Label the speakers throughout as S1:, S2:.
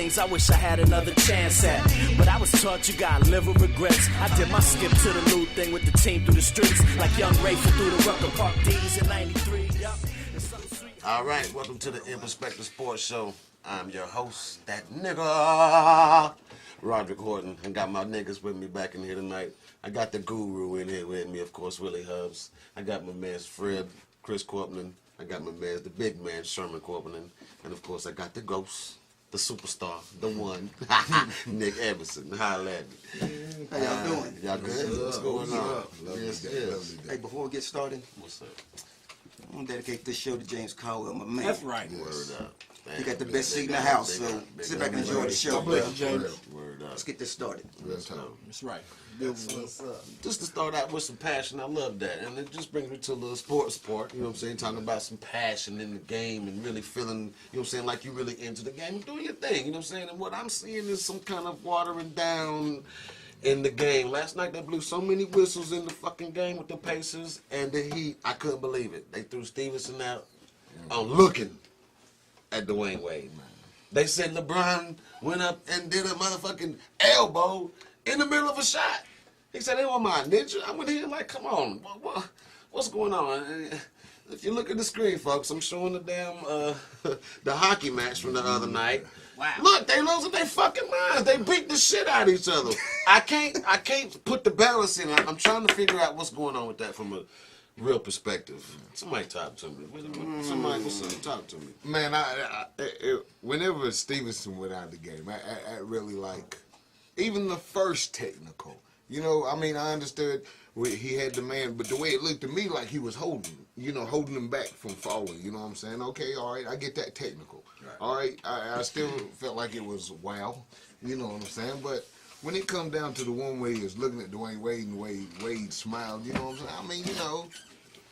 S1: things I wish I had another chance at. But I was taught you gotta live with regrets. I did my skip to the new thing with the team through the streets, like young Rayful through the Rucker Park D's in 93. Yup.
S2: All right, welcome to the Introspection Sports Show. I'm your host, that nigga, Roderick Horton. I got my niggas with me back in here tonight. I got the guru in here with me, of course, Willie Hubs. I got my man Fred, Chris Corpman. I got my man, the big man, Sherman Corpman. And of course, I got the ghost, the superstar, the one, Nick Everson. Holla at me.
S3: How y'all doing?
S2: Y'all good? What's going on?
S3: Yes. Hey, before we get started,
S2: What's up?
S3: I'm going to dedicate this show to James Caldwell, my man.
S1: That's right.
S2: Word up.
S3: He got the best seat in the house, so sit back and enjoy the show, bro.
S2: Word up.
S3: Let's get this started.
S1: That's right.
S2: Just to start out with some passion, I love that. And it just brings me to a little sports part, you know what I'm saying? Talking about some passion in the game and really feeling, you know what I'm saying, like you really into the game and doing your thing, you know what I'm saying? And what I'm seeing is some kind of watering down in the game. Last night they blew so many whistles in the fucking game with the Pacers and the Heat, I couldn't believe it. They threw Stevenson out on looking at Dwayne Wade. They said LeBron went up and did a motherfucking elbow in the middle of a shot. He said, "They want my ninja." I went here like, come on, what's going on? If you look at the screen, folks, I'm showing the damn the hockey match from the other night.
S1: Wow.
S2: Look, they losing their fucking minds. They beat the shit out of each other. I can't put the balance in. I'm trying to figure out what's going on with that from a real perspective. Somebody talk to me. Somebody, what's up? Talk to me.
S4: Man, whenever Stevenson went out of the game, I really like, even the first technical. You know, I mean, I understood he had the man, but the way it looked to me like he was holding him back from falling. You know what I'm saying? Okay, all right, I get that technical. Right. All right, I still felt like it was wow. You know what I'm saying? But when it comes down to the one way is looking at Dwayne Wade and the way Wade smiled, you know what I'm saying? I mean, you know,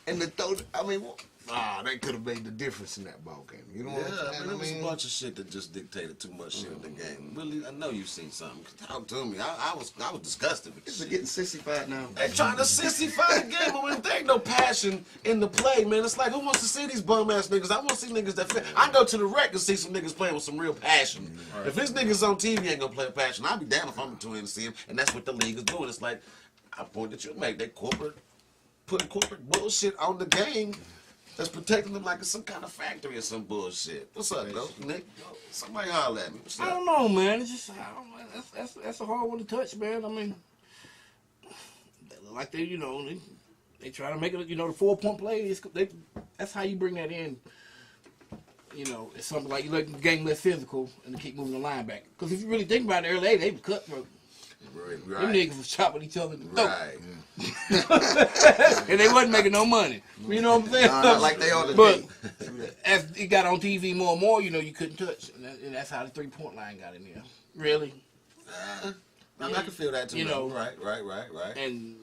S4: and the throw, I mean, that could have made the difference in that ball game. You know what I'm saying?
S2: There was a bunch of shit that just dictated too much shit in the game. Really, I know you've seen something. Talk to me. I was disgusted with this
S3: They're
S2: shit.
S3: getting sissified now.
S2: They trying to sissify the game, but when there ain't no passion in the play, man, it's like, who wants to see these bum ass niggas? I want to see niggas that I go to the rec and see some niggas playing with some real passion. Right. If this niggas on TV ain't gonna play with passion, I'll be damned if I'm tuned in to see him. And that's what the league is doing. It's like, I point that you make, they putting corporate bullshit on the game. That's protecting them like it's some kind of factory or some bullshit. What's up, though, Nick? Somebody holler at me. What's up?
S5: I don't know, man. It's just that's a hard one to touch, man. I mean, like they try to make it. You know, the 4-point play. That's how you bring that in. You know, it's something like you let the game less physical and to keep moving the line back. Because if you really think about it, early they were cutthroat.
S2: Right.
S5: Them niggas was chopping each other in the throat.
S2: Right.
S5: And they wasn't making no money. You know what I'm saying?
S3: Not like they ought to
S5: But
S3: be.
S5: as it got on TV more and more, you know, you couldn't touch. And that's how the 3-point line got in there. Really?
S2: I can feel that too.
S5: You know.
S2: Right.
S5: And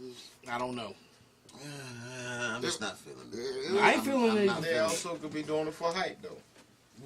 S5: I don't know.
S2: I'm just not feeling it.
S5: I ain't feeling it.
S6: They also could be doing it for hype, though.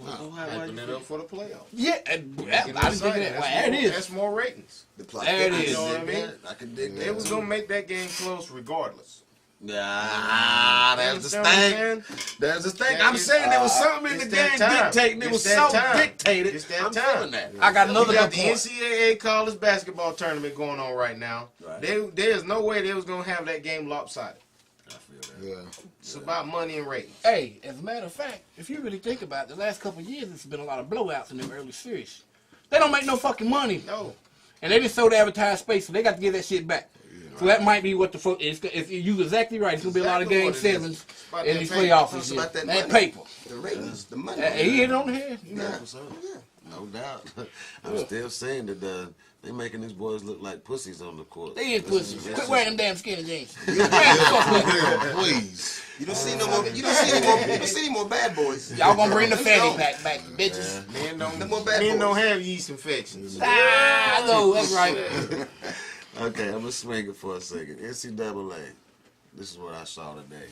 S2: Hyping
S6: it up for the playoffs.
S5: Yeah, I didn't think of that. Well, there it is.
S6: That's more ratings.
S5: There it is.
S6: You know what I mean?
S2: I can dig that.
S6: They was gonna make that game close regardless.
S2: There's the thing. There's the thing. I'm saying there was something in the game dictating. It was so dictated.
S6: It's that
S2: I'm
S6: time.
S2: feeling that.
S5: I got another
S6: You got
S5: good
S6: the
S5: point.
S6: NCAA college basketball tournament going on right now.
S2: Right.
S6: There's no way they was gonna have that game lopsided.
S2: I feel that.
S4: Yeah.
S6: It's about money and ratings.
S5: Hey, as a matter of fact, if you really think about it, the last couple of years, it's been a lot of blowouts in them early series. They don't make no fucking money.
S6: No.
S5: And they just sold the advertised space, so they got to give that shit back. Yeah. So that might be what the fuck is. If you're exactly right, it's going to be a lot of game sevens in these playoffs.
S3: It's about that
S5: money.
S3: paper. The ratings, the money.
S5: He hit on the head. You know.
S2: No doubt. I'm still saying that they making these boys look like pussies on the court.
S5: They ain't pussies. Quit wearing them damn skinny jeans.
S4: Please.
S3: You don't see no more. You don't see any more bad boys.
S5: Y'all gonna bring the fanny pack back, bitches.
S6: Men
S3: Men
S6: don't have yeast infections.
S5: No, that's right.
S2: Okay, I'm gonna swing it for a second. NCAA. This is what I saw today.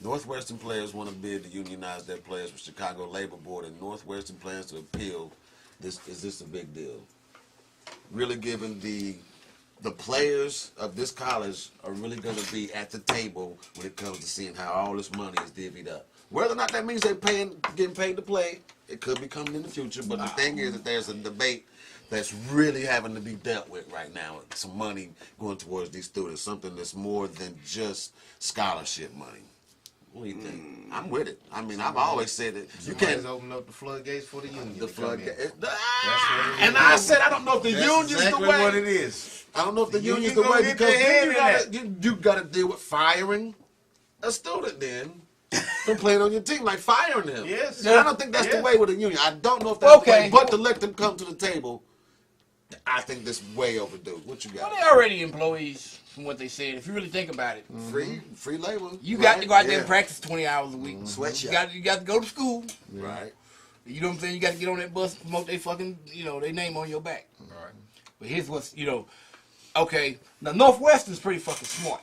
S2: Northwestern players want to bid to unionize their players with Chicago Labor Board, and Northwestern plans to appeal. Is this a big deal? Really giving the players of this college are really going to be at the table when it comes to seeing how all this money is divvied up. Whether or not that means they're getting paid to play, it could be coming in the future. But the thing is that there's a debate that's really having to be dealt with right now. Some money going towards these students, something that's more than just scholarship money. What do you think? I'm with it. I mean, I've always said it. You can't
S6: open up the floodgates for the union.
S2: the
S6: to come in.
S2: floodgate.
S6: That's what it
S2: And
S6: is.
S2: I said I don't know if the
S6: That's
S2: union's
S6: exactly
S2: the way.
S6: what it is.
S2: I don't know if the
S6: union
S2: union's the
S6: gonna
S2: way
S6: get
S2: because
S6: their
S2: then
S6: hand in
S2: you got to deal with firing a student then from playing on your team, like firing them.
S6: Yes.
S2: And I don't think that's the
S6: Yes.
S2: way with the union. I don't know if that's the way,
S5: Okay.
S2: but to let them come to the table, I think this way overdue. What you
S5: Well,
S2: got?
S5: they're already employees from what they said. If you really think about it,
S2: Free labor.
S5: you got to go out there
S3: Yeah.
S5: and practice 20 hours a week.
S3: Sweatshop.
S5: You got to go to school.
S2: Right.
S5: You know what I'm saying? You got to get on that bus and promote their fucking, their name on your back.
S6: Right.
S5: But here's what's, okay. Now, Northwestern's pretty fucking smart.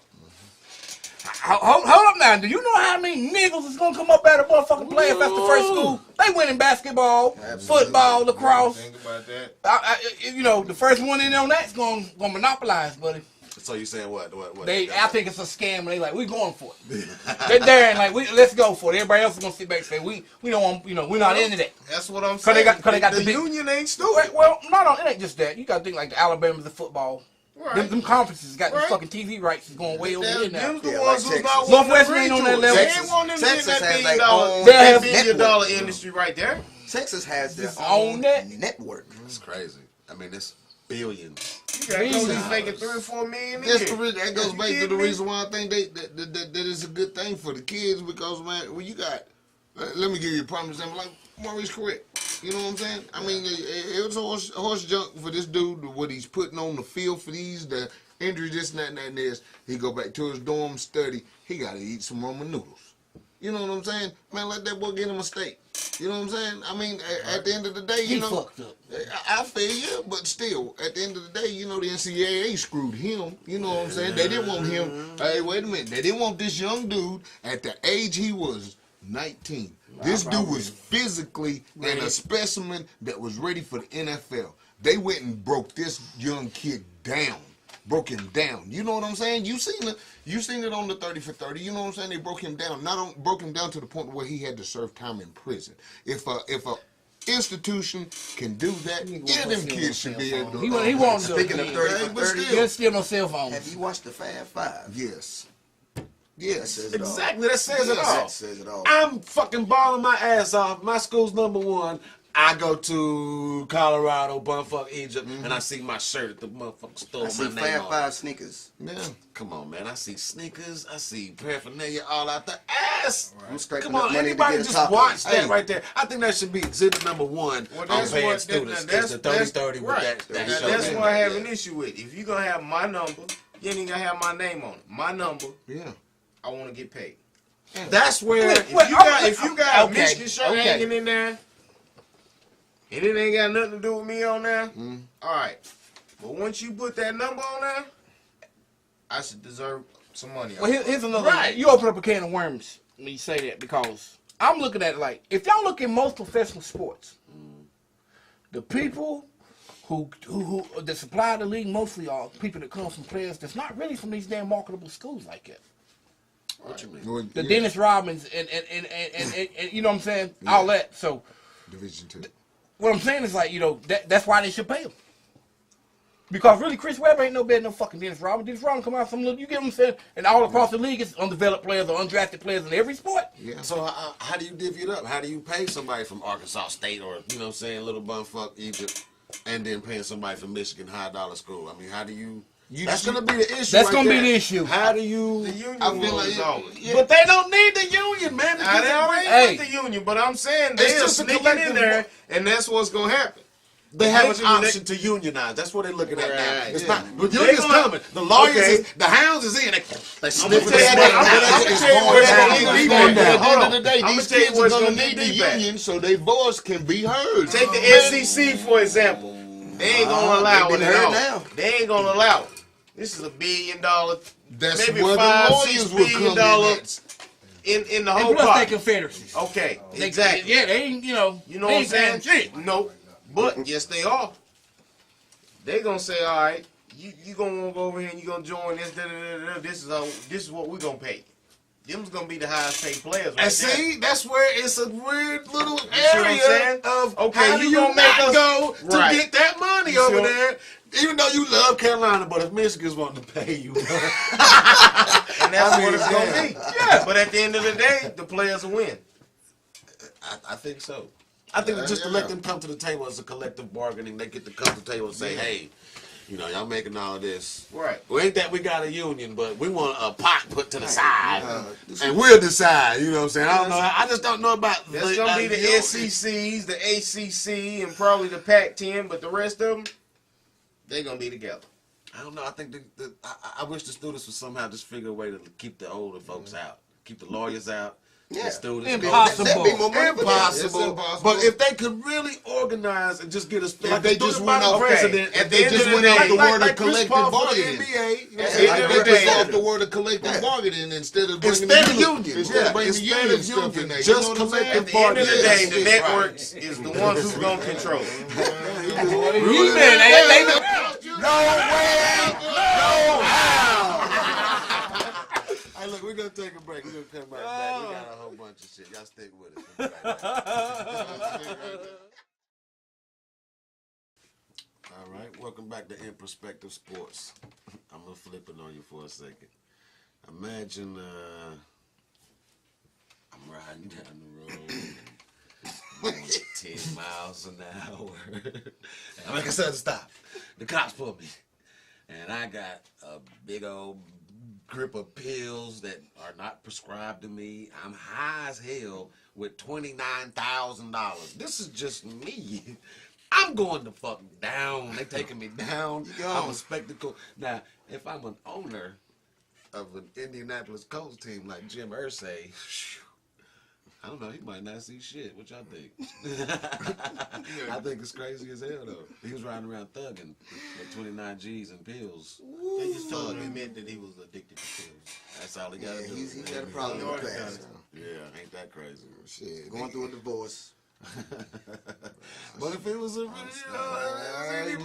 S5: Hold up now. Do you know how many niggas is going to come up at a motherfucking play if that's the first school? They win in basketball, football, lacrosse.
S6: Think about that.
S5: The first one in on that's going to monopolize, buddy.
S2: So you saying what?
S5: I think it's a scam, and they like, we going for it. They're there and like, let's go for it. Everybody else is going to sit back and say, we don't want, we're not into that.
S6: That's what I'm
S5: 'Cause
S6: saying.
S5: they got
S6: the
S5: the big-
S6: union ain't stupid.
S5: Well, no, it ain't just that. You got to think like the Alabamas of football.
S6: Right.
S5: Them conferences got
S6: Right.
S5: them fucking TV rights is going way over here now.
S6: Them's the
S3: Yeah,
S6: ones
S3: like
S6: who's not
S3: Texas.
S6: wanting
S5: Northwestern
S6: to
S5: ain't on
S6: bring
S5: that
S6: to
S5: level.
S6: They ain't wanting to
S3: Texas
S6: get that
S3: has
S6: billion
S3: their
S6: dollar,
S3: own
S5: They have
S6: $1 billion industry right there.
S3: Texas has their
S5: Just
S3: own
S5: own that.
S3: network.
S2: It's crazy. I mean, it's billions.
S6: You got coaches making $3 or $4 million a year.
S4: That goes
S6: You
S4: back to
S6: kidding
S4: the
S6: me?
S4: reason why I think that it's a good thing for the kids because, man, when you got, let me give you a prime example, like Maurice correct. You know what I'm saying? I mean, it was horse junk for this dude, what he's putting on the field for the injury, this and that and that and this. He go back to his dorm study. He got to eat some ramen noodles. You know what I'm saying? Man, let that boy get him a steak. You know what I'm saying? I mean, at the end of the day,
S5: He
S4: you know.
S5: fucked up.
S4: I feel you, but still, at the end of the day, the NCAA screwed him. You know what I'm saying? They didn't want him. Hey, wait a minute. They didn't want this young dude at the age he was, 19. This dude was physically and a specimen that was ready for the NFL. They went and broke this young kid down. Broke him down. You know what I'm saying? You seen it on the 30 for 30. You know what I'm saying? They broke him down. Broke him down to the point where he had to serve time in prison. If a institution can do that, yeah, them kids should be able to.
S5: He won't do it.
S3: Speaking of 30 for
S4: but
S3: 30,
S4: still.
S5: There's still no cell phones.
S3: have you watched the Fab Five?
S4: Yes.
S3: That
S4: Yes.
S3: says it all.
S2: Exactly. That says it all.
S3: That says it all.
S2: I'm fucking balling my ass off. My school's #1. I go to Colorado, bumfuck Egypt, and I see my shirt at the motherfucking store.
S3: I see
S2: my name
S3: Fab
S2: on it.
S3: Five sneakers.
S4: Yeah.
S2: Come on, man. I see sneakers. I see paraphernalia all out the ass.
S3: I'm scraping
S2: Come
S3: up
S2: on,
S3: money to
S2: anybody
S3: get a
S2: just
S3: taco.
S2: watch that
S4: Hey.
S2: right there. I think that should be exhibit #1
S6: Well,
S2: on
S6: that's
S2: bad
S6: what
S2: students.
S6: that's
S2: It's the 30-30 with
S6: right.
S2: that
S6: Now,
S2: show.
S6: that's
S2: man.
S6: what I have an issue with. If you're gonna have my number, you ain't gonna have my name on it. My number,
S4: Yeah.
S6: I want to get paid.
S2: That's where
S6: If you got a
S5: okay,
S6: Michigan shirt
S5: okay.
S6: hanging in there, and it ain't got nothing to do with me on there, all right. But once you put that number on there, I should deserve some money.
S5: Well, here's another.
S2: Right.
S5: You open up a can of worms when you say that because I'm looking at it like if y'all look at most professional sports, the people who that supply the league mostly are people that come from players that's not really from these damn marketable schools like that.
S2: What you mean?
S4: Well,
S5: The
S4: yeah.
S5: Dennis Rodmans and you know what I'm saying, all that. So
S4: Division 2.
S5: what I'm saying is like that's why they should pay him. Because really, Chris Webber ain't no better than no fucking Dennis Rodman. Dennis Rodman come out some little, you get what I'm saying? And all across the league, it's undeveloped players or undrafted players in every sport.
S4: Yeah.
S2: So how do you divvy it up? How do you pay somebody from Arkansas State or, you know what I'm saying, little bumfuck Egypt, and then paying somebody from Michigan high-dollar school? I mean, how do you... That's going to be the issue.
S5: That's
S2: right
S5: gonna be
S2: there.
S5: the issue.
S2: How do you...
S6: The union
S4: I feel
S6: will
S4: like
S6: resolve it.
S4: yeah.
S2: But they don't need the union, man.
S6: Now, they already
S5: Hey.
S6: with the union, but I'm saying
S2: It's
S6: they're
S2: just a
S6: sneaking
S2: collective
S6: in there, and that's what's gonna happen.
S2: They have an
S6: Eventually,
S2: option to unionize. That's what they're looking at now.
S6: Right,
S2: It's
S6: yeah.
S2: not... The
S6: They
S2: union's
S6: gonna-
S2: coming. The lawyers
S6: Okay.
S2: is... The hounds is in. They
S6: I'm
S2: sniffing
S6: gonna tell you
S2: the
S6: what-
S2: sweat.
S6: I'm gonna tell you what's gonna need
S4: At
S6: be back.
S4: the
S6: Hold
S4: end
S6: on.
S4: of the day,
S6: I'm
S4: these
S6: gonna tell you
S4: kids are
S6: what's
S4: going to
S6: gonna
S4: need
S6: need
S4: the
S6: be back.
S4: union so their voice can be heard.
S6: Take the SEC for example. They ain't gonna allow
S3: they
S6: it
S3: been
S6: at
S3: heard
S6: all.
S3: now.
S6: They ain't gonna allow it. This is $1 billion,
S4: That's
S6: maybe
S4: where the
S6: $5-6
S4: lawyers will come
S6: billion
S4: in at.
S6: in the
S5: And
S6: whole
S5: plus they
S6: pot.
S5: confederacies.
S6: Okay,
S5: They-
S6: exactly.
S5: Yeah, they ain't,
S6: You know
S5: they
S6: what I'm
S5: ain't
S6: saying?
S5: Shit.
S6: Nope. But yes, they are. They gonna say, all right, you gonna wanna go over here and you gonna join this. Da, da, da, da, this is what we gonna pay. them's gonna be the highest paid players. Right
S2: And
S6: there.
S2: see, that's where it's a weird little
S6: see what I'm
S2: area
S6: saying?
S2: of
S6: Okay,
S2: how do
S6: you
S2: you
S6: gonna make
S2: not
S6: us-
S2: go to
S6: Right.
S2: get that money
S6: You see
S2: over
S6: what-
S2: there. Even though you love Carolina, but if Michigan's wanting to pay you,
S6: And that's what it's gonna
S2: yeah.
S6: be. Yeah. But at the end of the day, the players will win.
S2: I think so. I think just to
S4: Yeah.
S2: let them come to the table as a collective bargaining, they get to come to the table and say, hey, you know, y'all making all of this.
S6: Right.
S2: Well, ain't that we got a union, but we want a pot put to the side.
S3: this
S2: And we'll decide, you know what I'm saying? I don't know. I just don't know about
S6: That's gonna be the
S2: union.
S6: SECs, the ACC, and probably the Pac-10. But the rest of them, they're gonna be together.
S2: I don't know. I think I wish the students would somehow just figure a way to keep the older folks out, keep the lawyers out,
S3: Yeah.
S2: the students.
S5: Impossible.
S3: That'd be more money for them.
S2: Impossible.
S4: It's impossible.
S2: But if they could really organize and just get us, like
S4: they
S2: the
S4: just
S2: student
S4: went
S2: body
S4: off-
S2: president,
S6: okay,
S2: and
S6: they
S2: they
S6: just
S2: just
S6: went
S2: went
S6: off
S2: off
S6: the
S4: word of
S2: Chris
S4: collective
S2: Paul for the
S4: bargaining.
S2: NBA. You know what I'm
S6: At the
S2: saying?
S6: end
S4: Like
S6: of
S4: they
S6: the
S4: just
S6: day-
S4: off the word of collective bargaining instead of bringing
S2: Instead
S4: the
S2: of union,
S4: instead of bringing the
S2: instead
S4: union
S2: of
S4: stuff in
S2: union,
S4: there. You
S2: just
S4: know what I'm saying?
S2: collective
S6: At the end of the
S2: bargaining.
S6: day, the networks is the ones who's gonna control it.
S2: Hey, look, we're gonna take a break. We're gonna come right back. We got a whole bunch of shit. Y'all stick with us. We'll be right back. All right, welcome back to Introspective Sports. I'm gonna flip it on you for a second. Imagine I'm riding down the road, going 10 miles an hour. I make a sudden stop. The cops pull me, and I got a big old grip of pills that are not prescribed to me. I'm high as hell with $29,000. This is just me. I'm going the fuck down. They taking me down. I'm a spectacle. Now, if I'm an owner of an Indianapolis Colts team like Jim Irsay, I don't know, he might not see shit. What y'all think? I think it's crazy as hell, though. He was riding around thugging with 29 G's and pills.
S6: They just told him to admit that he was addicted to pills.
S2: That's all he got to do.
S3: He's got a problem with that.
S2: Yeah, ain't that crazy?
S4: Shit.
S3: Going through a divorce.
S2: But if it was a really,
S4: Hey,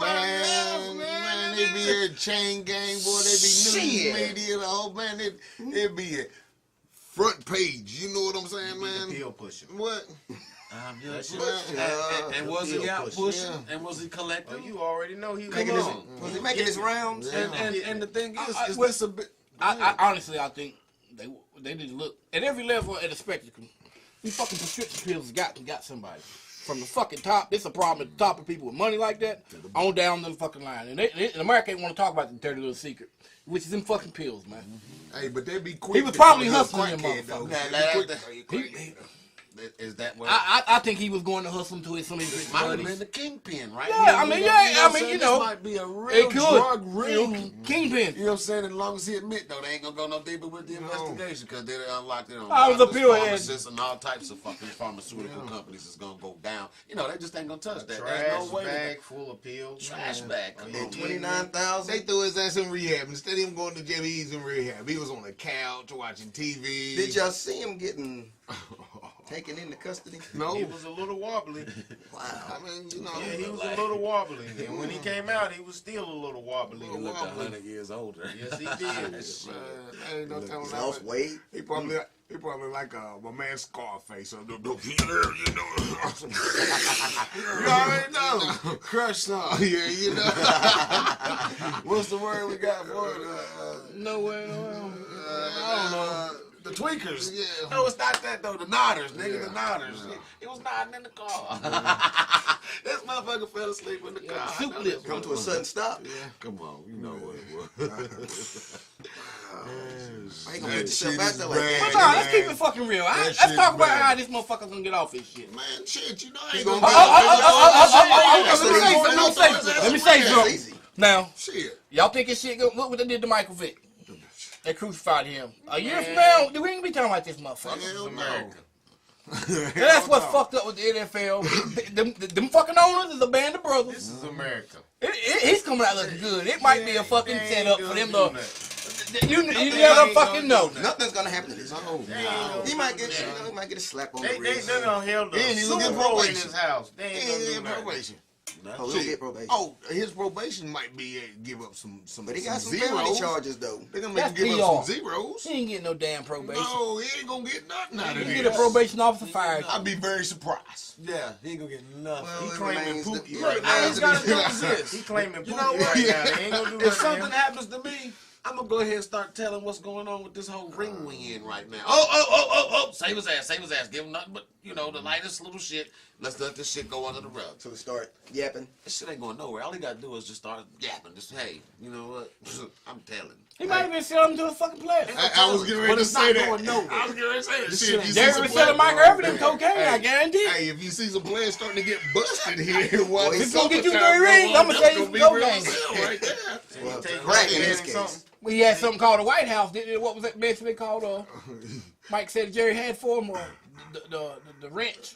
S4: man, they be a chain gang, boy. They be news
S3: Shit.
S4: media, the whole man. It be a front page. You know what I'm saying, man?
S6: The pill pusher.
S4: What?
S2: and was he out
S6: pushing.
S2: pushing? And was he collecting?
S6: Oh, you already know he was
S3: Making his,
S6: on.
S3: was he making his rounds?
S2: And the thing is
S5: well,
S2: this a bit?
S5: I honestly, I think they didn't look at every level at the spectacle. These fucking prescription pills got somebody from the fucking top. This a problem at the top of people with money like that on down the fucking line. And in America, ain't want to talk about the dirty little secret, which is them fucking pills, man.
S4: Hey, but they be quick.
S5: He was
S4: to
S5: probably
S4: call you a
S5: hustling them
S4: crackhead, though.
S5: motherfuckers.
S4: They be quick.
S2: Is that what?
S5: I think he was going to hustle to some of his rich
S2: Might have
S5: buddies.
S2: been the kingpin, right?
S5: Yeah, I mean, yeah,
S2: this
S5: know,
S2: might be a real
S5: it could.
S2: drug
S5: You
S2: ring.
S5: know, Kingpin.
S2: You know what I'm saying? As long as he admit, though, they ain't gonna go no deeper with the investigation because they unlocked it on
S5: I was a pill head.
S2: pharmacists and all types of fucking pharmaceutical companies is gonna go down. You know, they just ain't gonna touch that. There's
S6: Trash
S2: no way.
S6: bag full of pills.
S2: Trash bag. Come on.
S3: And 29,000.
S4: They threw his ass in rehab. Instead of him going to jail, he's in rehab. He was on the couch watching TV.
S3: Did y'all see him getting taken into custody?
S4: No.
S6: He was a little wobbly.
S3: Wow.
S4: I mean, you know.
S6: Yeah, he was a little wobbly. And when he came out, he was still a little wobbly.
S2: He looked 100 years older.
S6: Yes, he did.
S4: Man, ain't no telling
S3: He's
S4: how
S3: lost
S4: much-
S3: weight.
S4: He probably like my man Scarface. You already know.
S2: Crush song.
S4: Yeah, you know.
S2: What's the word we got for it?
S5: No way.
S2: I don't know. The tweakers.
S4: Yeah.
S2: No, it's not that though. The nodders, nigga.
S4: Yeah.
S2: The nodders. He was nodding in the car. This motherfucker fell asleep in the car.
S5: soup
S2: I know
S5: lips.
S2: this
S3: Come to a sudden stop.
S2: Come on, you know what it was.
S3: I ain't gonna put
S4: That
S3: yourself
S4: shit
S3: out
S4: is
S3: there like
S4: bad.
S3: that.
S5: Nah, let's keep it fucking real. Let's
S4: shit's
S5: talk about
S4: bad.
S5: how this motherfucker gonna get off his shit.
S4: Man, shit, you know I
S3: He
S4: ain't
S3: gonna
S4: gonna
S5: Let me say
S3: That's
S5: something.
S3: easy.
S5: Now,
S4: Shit.
S5: y'all think his shit go? Look what they did to Michael Vick. They crucified him. A year from now, we ain't be talking about this motherfucker.
S4: Hell no.
S6: America.
S5: And that's what's fucked up with the NFL. them fucking owners is a band of brothers.
S6: This is America.
S5: He's coming out looking good. It might be a fucking
S6: They ain't
S5: setup for
S6: gonna
S5: them
S6: do
S5: to.
S6: nothing.
S5: You
S6: They
S5: never
S6: ain't
S5: fucking
S6: gonna
S5: know.
S6: do
S3: Nothing's gonna happen to this guy.
S2: Oh, no.
S3: He might get, he might get a slap on the
S6: They
S3: wrist.
S6: done held the
S4: He ain't even
S6: Super
S4: get
S6: Bowl in
S4: probation.
S6: his house. They
S4: He
S6: ain't
S4: ain't
S6: gonna
S4: in
S6: do nothing.
S4: probation.
S2: That's
S3: Oh, he'll get probation.
S4: Oh, his probation might be give up some
S3: But he got some
S4: zeros.
S3: felony charges, though.
S4: They're gonna make him
S5: That's
S4: give up
S5: PR.
S4: some zeros.
S5: He ain't getting no damn probation.
S4: No, he ain't gonna get nothing out
S5: You
S4: of
S5: get a
S4: this.
S5: probation officer fired.
S4: I'd be very surprised.
S2: Yeah, he ain't gonna get nothing.
S3: Well,
S6: He
S3: it
S6: claiming
S3: remains
S6: Pookie
S3: the-
S6: right
S3: it
S6: now.
S2: All
S3: remains
S2: you
S3: to
S2: gotta
S3: be-
S2: do is this.
S6: He claiming
S2: You
S6: Pookie
S2: know what?
S6: right now. They ain't gonna do
S2: If
S6: nothing.
S2: something happens to me, I'm gonna go ahead and start telling what's going on with this whole ring we in right now. Oh! Save his ass, give him nothing but, the lightest little shit. Let's let this shit go under the rug.
S3: So we start yapping.
S2: This shit ain't going nowhere. All he gotta do is just start yapping. Just, hey, you know what? I'm telling.
S5: He might have been selling him to a fucking player.
S4: I was getting ready
S2: But
S4: to
S2: it's
S4: say
S2: not
S4: that.
S2: going nowhere.
S4: I was getting ready to say that.
S2: This
S4: Shit,
S2: shit
S4: if you
S2: ain't-
S4: see
S5: Jerry
S4: some
S5: was selling
S4: players-
S5: Mike Irvin and cocaine,
S4: Hey,
S5: I guarantee.
S4: Hey, if you see some players starting to get busted here, well,
S5: If it's gonna get you 3 rings, I'ma tell you some cocaine.
S4: right there.
S3: Well,
S6: Take
S3: crack in
S6: crack
S3: this
S6: in
S3: case.
S6: something.
S5: We had something called the White House. What was that basically called? Mike said Jerry had for him, the wrench.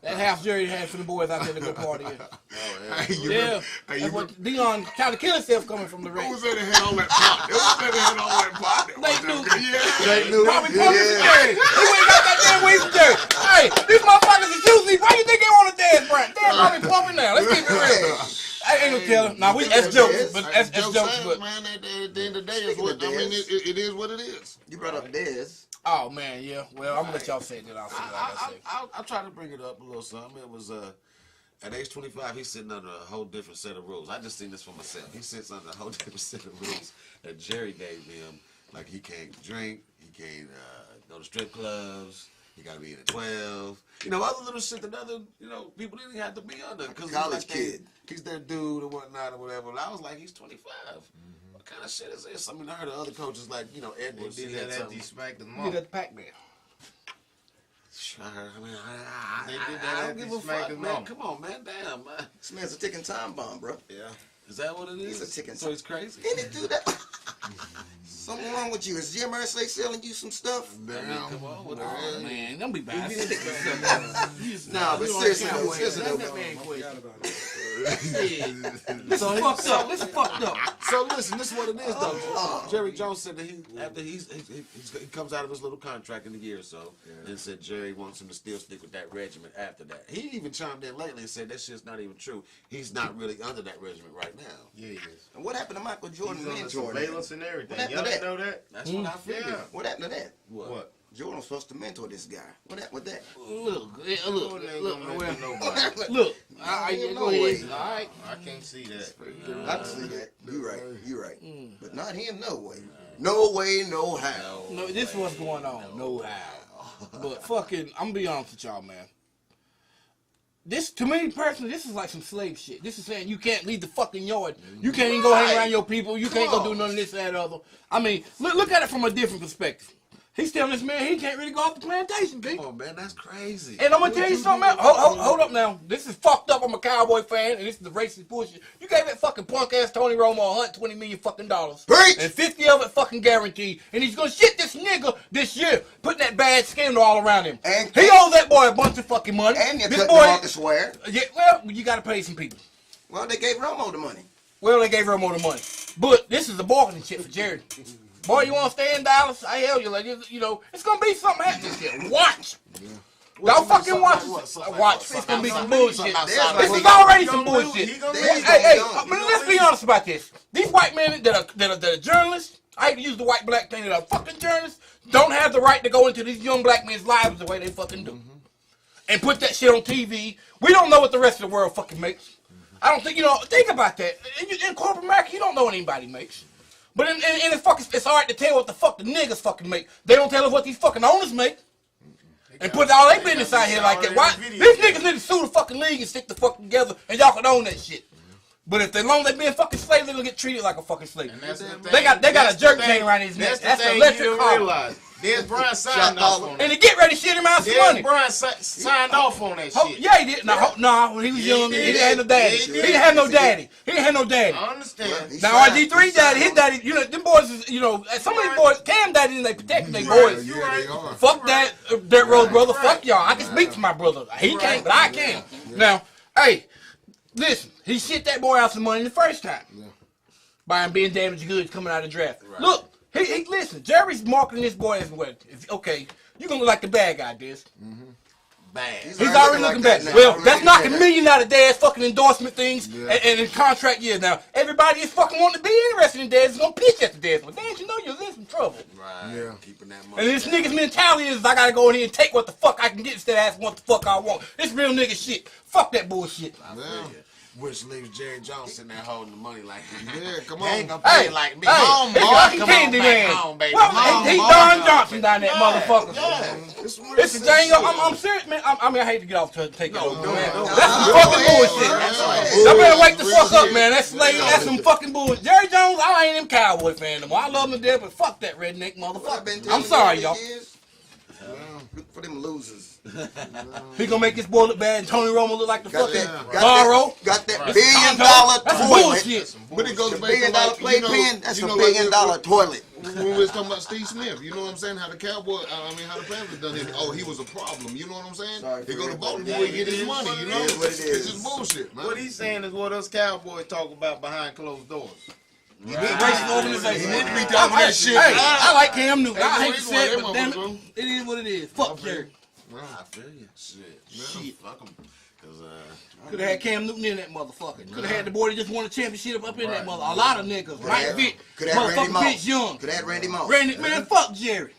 S5: That house Jerry had for the boys out there to go party in.
S4: Hey, you
S5: Yeah,
S4: remember- hey,
S5: that's
S4: you
S5: what Dion tried to kill himself coming from the
S4: Who
S5: wrench.
S4: was that that had all that pot? Who was that that had all that pot?
S5: Nate Newton.
S4: Yeah.
S5: Probably pumping some Jerry. He went and got that damn weed from Jerry. Hey, these motherfuckers are juicy. Why you think they want to dance, Brent? They're probably pumping now. Let's keep it real. I ain't gonna tell him. Nah, that's jokes, but that's jokes. But
S4: Man, at the end of the day, is
S3: Speaking
S4: what,
S3: of
S4: I mean,
S3: Dez.
S4: it is what it is.
S3: You brought up Dez.
S5: oh man, yeah. Well, I'm gonna let y'all say it. Then I'll say what I gotta say.
S2: I'll try to bring it up a little something. It was at age 25, he's sitting under a whole different set of rules. I just seen this for myself. He sits under a whole different set of rules that Jerry gave him. Like he can't drink, he can't go to strip clubs. He got to be in at 12. Other little shit that other people didn't have to be under. Cause
S3: College kid.
S2: He's their dude or whatnot or whatever. And I was like, he's 25. What kind of shit is this? I mean, I heard of other coaches like Edwards.
S6: They
S2: He
S6: did
S2: had
S6: that after
S2: something.
S6: he smacked his
S5: You
S6: mom.
S5: did at Pac-Man.
S6: They did that
S2: I
S6: after
S2: don't
S6: he
S2: give a
S6: smacked
S2: fuck,
S6: his
S2: man.
S6: mom.
S2: Come on, man. Damn, man.
S3: This man's a ticking time bomb, bro.
S2: Yeah. Is that what it is?
S3: He's a ticking
S2: So he's crazy?
S3: Didn't he do that? Something wrong with you. Is Jim Irsay selling you some stuff?
S2: Come on. What the
S5: Oh
S2: hell?
S5: man, don't be bad.
S3: No, but seriously though,
S5: That man quit.
S2: So he-
S5: Fucked up. This is fucked up.
S2: So listen, this is what it is though. Jerry Jones said that he comes out of his little contract in a year or so, and said Jerry wants him to still stick with that regimen after that. He even chimed in lately and said that shit's not even true. He's not really under that regimen right now.
S6: Yeah, he is.
S3: And what happened to Michael Jordan
S6: He's on the
S3: mentoring?
S6: surveillance and everything.
S3: What happened
S6: Y'all
S3: to
S6: didn't
S3: that?
S6: know that?
S2: That's what I figured.
S6: Yeah.
S3: What happened to that?
S6: What?
S3: Jordan was supposed to mentor this guy. What happened with that?
S5: Look,
S6: Jordan ain't gonna mentor nobody.
S5: look.
S3: No
S5: Go
S3: way.
S5: ahead. All right.
S6: I can't see that.
S3: I can see that. You're right. But not him, no way. No way, no how.
S5: No, this is what's going on. No how. But fucking, I'm gonna be honest with y'all, man. This, to me personally, this is like some slave shit. This is saying you can't leave the fucking yard. You can't even go hang around your people. You can't go do none of this, that, other. I mean, look at it from a different perspective. He's telling this man he can't really go off the plantation, B.
S2: Come on, man, that's crazy.
S5: And I'm gonna tell you something else. Hold up now. This is fucked up. I'm a Cowboy fan, and this is the racist bullshit. You gave that fucking punk ass Tony Romo $120 million fucking dollars.
S3: Preach!
S5: And 50 of it fucking guaranteed. And he's gonna shit this nigga this year, putting that bad scandal all around him.
S3: And-
S5: he owes that boy a bunch of fucking money.
S3: And you
S5: this
S3: cut
S5: boy,
S3: Marcus Ware.
S5: yeah, well, you gotta pay some people.
S3: Well, they gave Romo the money.
S5: Well, they gave Romo the money. But this is a bargaining chip for Jared. Boy, you want to stay in Dallas? I hell you, like it's gonna be something happening here. Watch. Y'all fucking watch. Watch. It's gonna be some bullshit. This is already some bullshit. Hey, let's be honest about this. These white men that are journalists, I hate to use the white black thing, that are fucking journalists, don't have the right to go into these young black men's lives the way they fucking do. And put that shit on TV. We don't know what the rest of the world fucking makes. I don't think, think about that. In corporate America, you don't know what anybody makes. But in it's hard to tell what the fuck the niggas fucking make. They don't tell us what these fucking owners make. And put all their business out here like that. Why? These niggas need to sue the fucking league and stick the fuck together, and y'all can own that shit. But if they're long they being fucking slaves, they're gonna get treated like a fucking slave.
S6: And that's the thing.
S5: They got a jerk chain around his neck. That's
S6: the
S5: an
S6: thing
S5: electric
S6: you don't
S5: car.
S6: realize. Dez Bryant signed off on
S5: And
S6: that.
S5: to get ready to shit him out some money.
S6: Dez Bryant signed off on that shit.
S5: Yeah, he did. No, when he was young, he didn't have no daddy.
S6: He
S5: He
S6: did.
S5: didn't have no daddy. He didn't have no daddy.
S6: I understand.
S3: He
S5: Now
S3: signed-
S5: RG3
S3: he
S5: daddy,
S3: signed
S5: his
S3: on-
S5: daddy, them boys is, some of these boys, Cam daddy, they protecting their boys.
S6: You
S4: Yeah,
S6: right.
S4: they are.
S5: Fuck that Dirt Road brother.
S6: Right.
S5: Fuck y'all. I can speak for my brother. He can't, but I can. Now, hey, listen. He shit that boy out some money the first time. By him being damaged goods coming out of the draft. Look, he listen. Jerry's marketing this boy as well. Okay, you gonna look like the bad guy, this.
S2: bad.
S5: He's already looking bad. Well, that's knocking $1 million out of Dad's fucking endorsement things and in contract years. Now, everybody is fucking wanting to be interested in Dad's is gonna pitch at the Dad's. But Dad, you know you're in some trouble.
S2: Right.
S4: Yeah.
S2: Keeping that money.
S5: And this nigga's mentality is I gotta go in here and take what the fuck I can get instead of asking what the fuck I want. This real nigga shit. Fuck that bullshit.
S2: Which leaves Jerry Jones sitting there holding the money like,
S4: Yeah, come
S2: they ain't
S4: on.
S2: gonna pay it like me.
S5: Hey,
S2: Home,
S5: it's
S2: boy.
S5: fucking
S2: Come on
S5: candy
S2: back
S5: man.
S2: home, baby.
S5: Well,
S2: Come on,
S5: he
S2: boy.
S5: Don Johnson down that motherfucker.
S2: Yeah.
S5: It's a thing. I'm serious, man. I mean, I hate to get off to take it over, man.
S2: no.
S5: That's some fucking bullshit. Y'all better wake the fuck up, man. That's slave. That's some fucking bullshit. Jerry Jones, I ain't him Cowboy fan no more. I love him to death, but fuck that redneck motherfucker. I'm sorry, y'all.
S3: Look for them losers.
S5: He gonna make this boy look bad and Tony Romo look like the
S3: Got
S5: fucking
S3: that,
S5: Garo.
S3: got that $1
S5: That's
S3: billion toilet.
S5: bullshit.
S4: But it goes
S3: The
S4: back
S3: $1
S4: to
S3: billion
S4: like,
S3: playpen, that's a $1
S4: like
S3: billion toilet.
S4: when we was talking about Steve Smith, you know what I'm saying? How the Cowboy, how the Panthers done him. Oh, he was a problem. You know what I'm saying?
S3: Sorry
S4: They
S3: for
S4: go to
S3: everybody.
S4: Baltimore and get his money. You know,
S3: It is what it
S4: it's
S3: is.
S4: just bullshit, man.
S6: What he's saying is what us Cowboys talk about behind closed doors.
S5: Racist organization.
S4: He need to be talking that shit.
S5: Hey, I like Cam Newton. I
S4: Hey,
S5: hate to say it, but damn
S4: bro.
S5: it, it is what it is. Fuck Jerry.
S2: I feel you. Shit. Fuck them. Cause,
S5: Could have had Cam Newton in that motherfucker. Could have had the boy that just won a championship up in that mother. A lot of niggas. Mike Vick.
S3: Could have Randy
S5: Motherfucking
S3: Moss.
S5: Vince Young.
S3: Could have Randy Moss.
S5: Randy, man, fuck Jerry.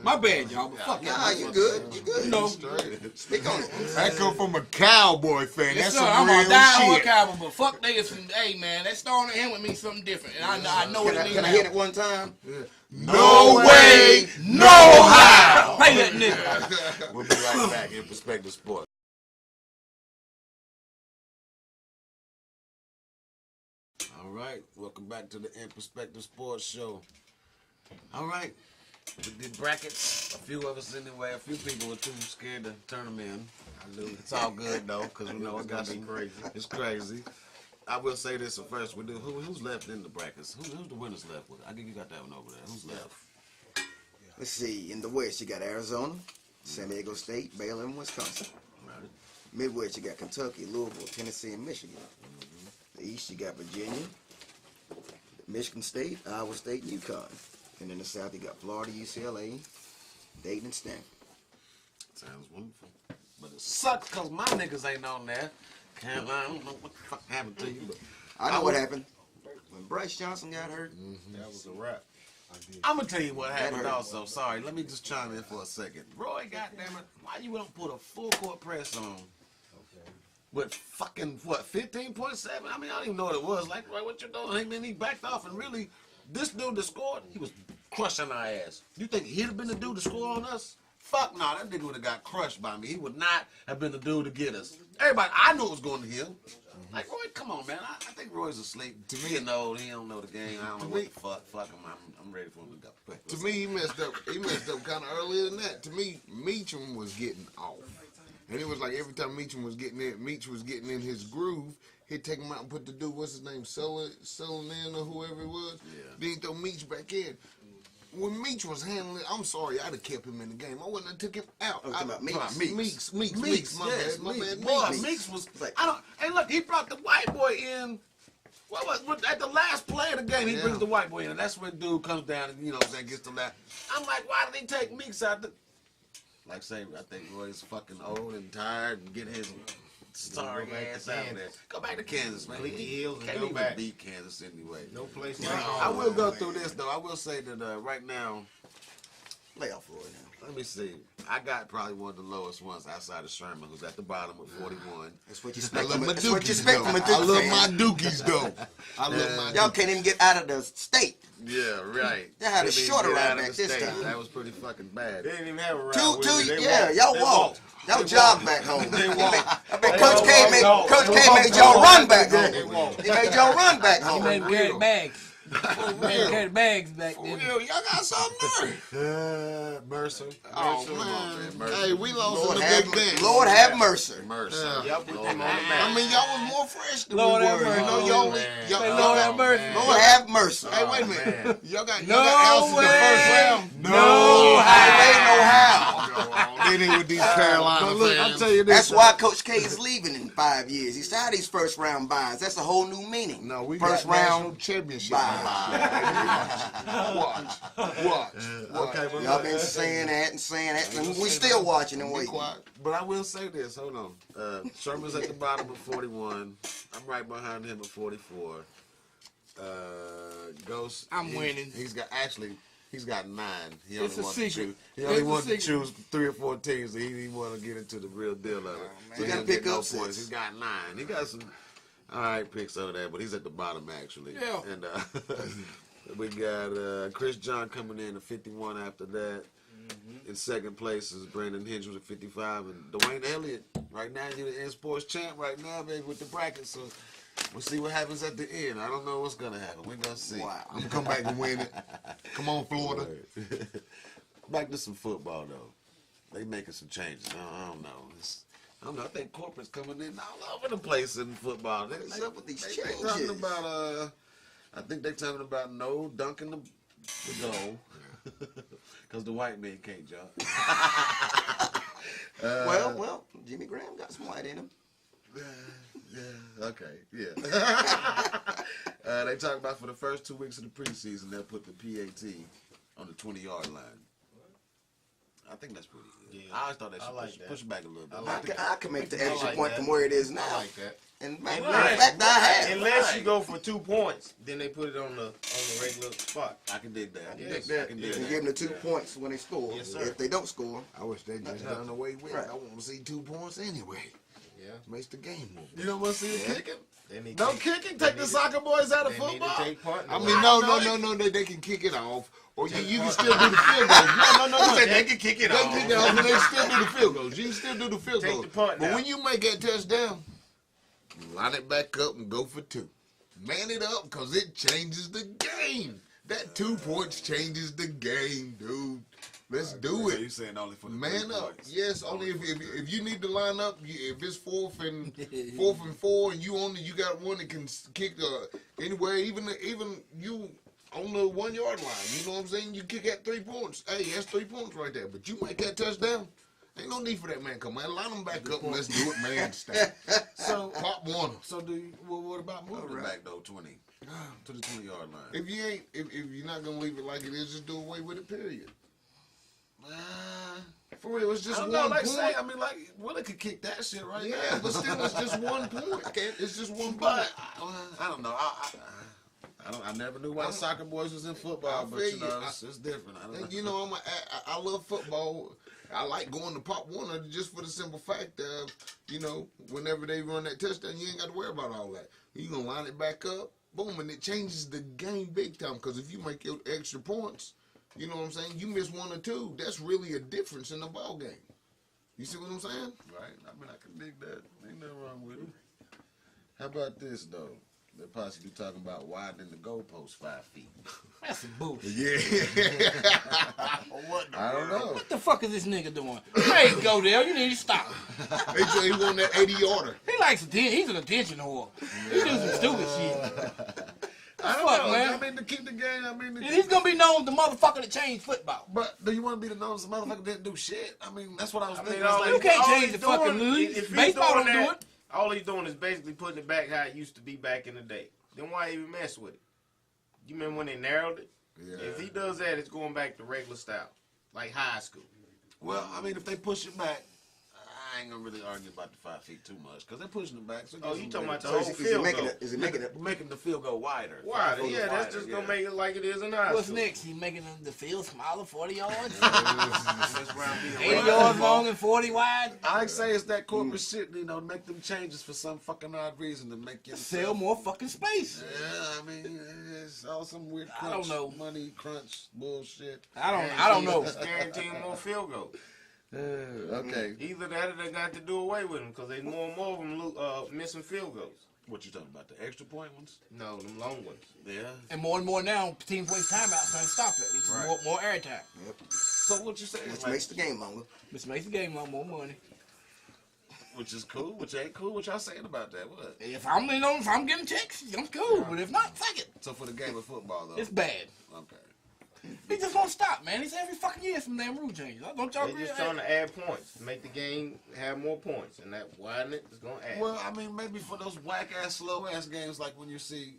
S5: My bad, y'all, but fuck
S3: Nah,
S5: y'all.
S3: you good. You good.
S5: You know,
S3: Speak on it.
S4: That come from a Cowboy fan.
S5: yes,
S4: That's
S5: sir,
S4: some
S5: I'm
S4: real
S5: a die-hard
S4: shit.
S5: Cowboy, but fuck niggas from, hey, man, that starting at him with me something different. And I know what it means.
S3: Can I hit it one time?
S4: No way, no how.
S5: Pay that nigga.
S2: we'll be right back in Perspective Sports. All right, welcome back to the In Perspective Sports Show. All right, we did brackets. A few of us anyway. A few people were too scared to turn them in. It's all good though, because we know it got some crazy. It's crazy. I will say this at first. We do. Who's left in the brackets? Who's the winners left with? I think you got that one over there. Who's left?
S3: Let's see. In the West, you got Arizona, San Diego State, Baylor, and Wisconsin.
S2: Right.
S3: Midwest, you got Kentucky, Louisville, Tennessee, and Michigan. The East, you got Virginia, Michigan State, Iowa State, and UConn. And in the South, you got Florida, UCLA, Dayton, and Stanford.
S2: Sounds wonderful. But it sucks because my niggas ain't on there. I don't know what the fuck happened to you, but
S3: I know what happened. When Bryce Johnson got hurt,
S6: That was a wrap.
S2: I'm gonna tell you what happened
S3: hurt.
S2: also. Sorry, let me just chime in for a second. Roy, goddammit, why you don't put a full court press on? With fucking, what, 15.7? I mean, I don't even know what it was. Like, Roy, what you doing? I mean, he backed off and really, this dude that scored, he was crushing our ass. You think he'd have been the dude to score on us? Fuck no, that nigga would have got crushed by me. He would not have been the dude to get us. Everybody, I knew it was going to him. Like, Roy, come on, man. I think Roy's asleep. To me, he don't know the game. I don't know what the fuck. Fuck him. I'm ready for him to go.
S4: To me, he messed up. He messed up kind of earlier than that. To me, Meacham was getting off, and it was like every time Meacham was getting in his groove, he'd take him out and put the dude, what's his name, Sullivan or whoever it was.
S2: Yeah.
S4: Then he'd throw Meach back in. When Meach was handling it, I'm sorry, I'd have kept him in the game. I wouldn't have took him out.
S3: I'm talking about Meeks.
S4: Meeks. My
S2: Yes,
S4: bad.
S2: Boy, Meeks was. I don't. And look, he brought the white boy in. What at the last play of the game, he brings the white boy in, and that's when dude comes down and gets the last. I'm like, why did he take Meeks out? Like say, I think Roy's fucking old and tired and get his sorry ass out of there. Go back to Kansas, man.
S6: Clean
S2: He
S6: heels and
S2: can't
S6: go
S2: even
S6: back.
S2: beat Kansas anyway.
S6: No place
S2: I will go through this though. I will say that right now.
S3: playoff Roy now.
S2: Let me see. I got probably one of the lowest ones outside of Sherman, who's at the bottom with 41.
S3: That's what you
S4: I
S3: expect
S4: love
S3: from
S4: my
S3: That's what you
S4: Dookies,
S3: expect
S4: though.
S3: from a
S4: I
S3: Duke
S4: love
S3: fan.
S4: my Dookies, though. I love my
S3: Y'all
S4: Dookies.
S3: can't even get out of the state.
S2: Yeah, right.
S3: They had a
S2: Didn't even
S3: shorter
S2: get
S3: ride
S2: out of
S3: back
S2: the
S3: this
S2: state.
S3: time.
S2: That was pretty fucking bad.
S6: They didn't even have a route.
S3: Y'all walked. Y'all jogged back home.
S6: They walked.
S3: I bet Coach K made y'all run back home. He made y'all run back
S5: He
S3: home.
S5: made him carry the bags. Carry the bags back
S4: For
S5: then.
S4: real, y'all got something there.
S2: Mercer.
S4: Oh, man. Hey, we lost in the Big Bang.
S3: Lord have mercy.
S2: Mercer.
S6: Y'all put them on the
S4: I
S6: map.
S4: mean, y'all was more fresh than
S5: Lord
S4: we
S5: have
S4: were.
S5: mercy.
S4: You know, y'all
S5: Say Lord have mercy.
S3: Lord have mercy.
S4: Hey, wait a minute. Y'all got
S5: No
S4: ounces in the
S5: way.
S4: first round.
S5: No
S3: There ain't no how.
S4: Then it with these Carolina
S2: But look, I'll
S4: fans.
S2: tell you this.
S3: That's why Coach K is leaving in 5 years. He's tired of these first round buys. That's a whole new meaning.
S4: No, we
S3: first
S4: got national
S3: round
S4: championship.
S3: bye.
S4: Watch.
S2: Okay, but
S3: Y'all
S2: look,
S3: been saying that and we still watching and
S4: Be
S3: waiting.
S4: quiet.
S2: But I will say this. Hold on. Sherman's at the bottom at 41. I'm right behind him at 44. Ghost.
S5: I'm winning.
S2: He's got 9. He
S5: It's a
S2: only wanted to
S5: secret.
S2: choose. He only
S5: It's a
S2: wanted to
S5: secret.
S2: choose 3 or 4 teams. So he didn't want to get into the real deal of it. So
S3: You
S2: he
S3: gotta
S2: didn't
S3: pick
S2: get no
S3: up six.
S2: points. He's got 9. He got some all right picks over there, but he's at the bottom actually.
S5: Yeah.
S2: And we got Chris John coming in at 51 after that. In second place is Brandon Hendricks at 55, and Dwayne Elliott right now he's the sports champ right now, baby, with the bracket. So we'll see what happens at the end. I don't know what's gonna happen. We're gonna see.
S3: Wow.
S4: I'm gonna come back and win it. Come on, Florida.
S2: Back to some football though. They making some changes. I don't know. I don't know. I think corporate's coming in all over the place in football.
S3: What's up with these
S2: They
S3: changes?
S2: talking about I think they're talking about no dunking the goal. Because the white man can't jump.
S3: Well, Jimmy Graham got some white in him.
S2: Yeah, okay, yeah. They talk about for the first 2 weeks of the preseason, they'll put the PAT on the 20-yard line. I think that's pretty good.
S6: Yeah.
S2: I always thought they should
S6: like that.
S2: push it back a little bit.
S3: I can make the extra
S6: like
S3: point
S6: that.
S3: from where it is now.
S6: I like that.
S3: And matter
S6: Right.
S3: of fact, I have.
S6: Unless you go for 2 points, then they put it on the regular spot.
S2: I can dig that.
S6: Yes.
S2: I can dig
S3: And
S2: that.
S3: give them the 2 points when they score.
S6: Yes, sir.
S3: If they don't score,
S4: I wish they just done away with it.
S3: Right.
S4: I want to see 2 points anyway.
S6: Yeah.
S4: Makes the game move.
S2: You don't want to see the kicking?
S6: They need
S2: No
S6: to-
S2: kicking?
S6: they
S2: Take the
S6: need to-
S2: soccer boys out of
S6: They need to
S2: football?
S6: take part in
S4: I
S6: the-
S4: mean, no, they can kick it off, or you can still do the field goals. No.
S6: They can kick it
S4: They
S6: off.
S4: can kick it off, and they still do the field goals. You can still do the field
S6: Take
S4: goals.
S6: the punt
S4: But
S6: now.
S4: when you make that touchdown, line it back up and go for 2. Man it up, because it changes the game. That 2 points changes the game, dude. Let's do
S2: So
S4: it.
S2: you saying only for the
S4: Man
S2: 3
S4: up.
S2: points?
S4: Yes, only if you need to line up. If it's 4th and 4, and you got one that can kick anywhere, even you on the 1 yard line. You know what I'm saying? You kick at 3 points. Hey, that's 3 points right there. But you make that touchdown. Ain't no need for that man come man. Line them back up and let's do it man style.
S2: So,
S4: Pop one.
S2: so do you, well, what about moving
S3: All
S2: it
S3: right.
S2: back though 20 to the 20-yard line?
S4: If you ain't, if you're not gonna leave it like it is, just do away with it. Period. For real, it's just
S2: I don't
S4: one
S2: know, like
S4: point.
S2: say, I mean, like Willie could kick that shit right
S4: Yeah,
S2: now.
S4: but still, it's just 1 point. It's just 1 point.
S2: But I don't know. I never knew why the soccer boys was in football,
S4: I
S2: but
S4: feel
S2: you know,
S4: you.
S2: it's different. I don't know.
S4: And you know, I love football. I like going to Pop Warner just for the simple fact that, you know, whenever they run that touchdown, you ain't got to worry about all that. You going to line it back up, boom, and it changes the game big time. Because if you make your extra points, you know what I'm saying, you miss 1 or 2, that's really a difference in the ball game. You see what I'm saying?
S2: Right? I mean, I can dig that. Ain't nothing wrong with it. How about this though? They're possibly talking about widening the goalposts 5 feet.
S5: That's some bullshit.
S4: Yeah.
S2: I don't know.
S5: What the fuck is this nigga doing? Hey, go there. You need to stop.
S4: They say he won that 80-yarder.
S5: He likes attention. He's an attention whore. He do some stupid shit.
S2: I don't
S5: Fuck,
S2: know.
S5: man.
S2: I mean, to keep the game. I mean,
S5: He's gonna be known the motherfucker that changed football.
S2: but do you want to be the known motherfucker didn't do shit? I mean, that's what I was thinking.
S6: mean,
S2: It's
S6: all
S2: like,
S5: You can't
S6: all
S5: change
S6: he's
S5: the fucking
S6: doing-
S5: league.
S6: if he's
S5: Baseball
S6: doing
S5: don't do
S6: that,
S5: it.
S6: All he's doing is basically putting it back how it used to be back in the day. Then why even mess with it? You remember when they narrowed it?
S4: Yeah.
S6: If he does that, it's going back to regular style, like high school.
S2: well, I mean, if they push it back, I ain't gonna really argue about the 5 feet too much because they're pushing it back. So it
S6: Oh,
S2: gives
S6: you
S2: them
S6: talking about the
S2: bigger-
S6: whole
S3: is he
S6: field
S3: making
S6: goal?
S3: it? Is he making it?
S2: making the field go wider.
S6: Wider,
S2: 5
S6: yeah,
S2: foot
S6: that's
S2: wider,
S6: just
S2: yeah.
S6: gonna make it like it is in high
S5: What's
S6: school.
S5: next? He making the field smaller, 40 yards,
S2: This round being
S5: 80
S2: wider.
S5: yards long and 40 wide.
S2: I say it's that corporate shit, you know, make them changes for some fucking odd reason to make you
S5: Sell more fucking space.
S2: Yeah, I mean, it's all some weird
S5: I
S2: crunch,
S5: don't know.
S2: money crunch bullshit.
S5: I don't know.
S6: It's guaranteeing more field goals.
S2: Okay,
S6: Either that or they got to do away with them because there's more and more of them missing field goals.
S2: what you talking about? The extra point ones?
S6: No, them long ones.
S2: Yeah.
S5: And more now, teams waste timeouts trying to stop it. It's
S6: Right.
S5: more air time.
S2: So what you saying?
S3: Which
S2: Like,
S3: makes the game longer.
S5: Which makes the game more money.
S2: which is cool, which ain't cool. What y'all saying about that? What?
S5: If I'm getting checks, I'm cool. But if not, fuck it.
S2: So for the game of football though.
S5: It's bad.
S2: Okay.
S5: He just won't stop, man. It's every fucking year some damn rule changes. Don't y'all
S6: They're
S5: agree?
S6: just trying to add points, make the game have more points, and that widen it is gonna add.
S2: Well, I mean, maybe for those whack ass, slow ass games like when you see